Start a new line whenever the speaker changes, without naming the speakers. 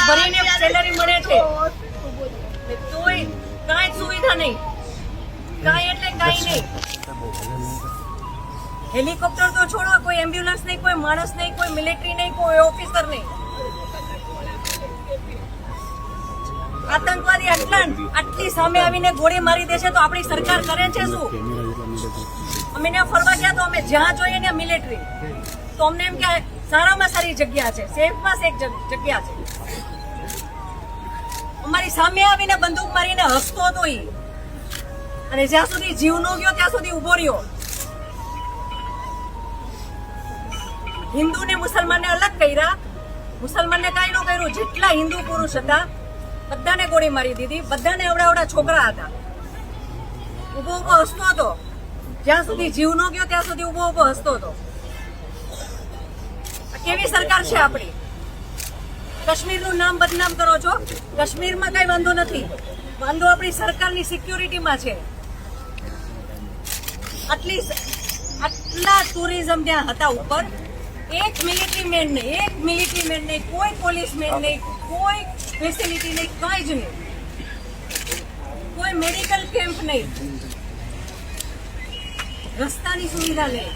ભરીને સેલરી મળે છે, તોય કાંઈ સુવિધા નહીં, કાંઈ એટલે કાંઈ નહીં. હેલિકોપ્ટર તો છોડો, કોઈ એમ્બ્યુલન્સ નહીં, કોઈ માણસ નહીં, કોઈ મિલિટરી નહીં, કોઈ ઓફિસર નહીં. આતંકવાદી આટલી સામે આવીને ગોળી મારી દેશે તો આપણી સરકાર કરે છે શું? અમે ત્યાં ફરવા ગયા તો અમે જ્યાં જોઈએ ને મિલિટરી, તો અમને એમ કે સારામાં સારી જગ્યા છે, સેફમાં સેફ જગ્યા છે. અમારી સામે આવીને બંદૂક મારીને હસતો હતો ઈ, અને જ્યાં સુધી જીવ નો ગયો ત્યાં સુધી ઉભો રહ્યો. હિન્દુ ને મુસલમાનને અલગ કર્યા, મુસલમાનને કાંઈ ન કર્યું. જેટલા હિન્દુ પુરુષ હતા બધાને ગોળી મારી દીધી, બધાને અવડા છોકરા હતા. ઉભો ઉભો હસતો હતો, જ્યાં સુધી જીવ નો ગયો ત્યાં સુધી ઉભો ઉભો હસતો હતો. કેવી સરકાર છે આપણી? કાશ્મીરનું નામ બદનામ કરો છો. કાશ્મીરમાં કઈ વાંધો નથી, વાંધો આપણી સરકારની સિક્યોરિટીમાં છે. આટલા ટુરિઝમ ત્યાં હતા ઉપર, એક મિલિટરી મેન નહીં, કોઈ પોલીસ મેન નહીં, કોઈ ફેસિલિટી નહીં, કઈ જ નહીં, કોઈ મેડિકલ કેમ્પ નહીં, રસ્તાની સુવિધા નહીં.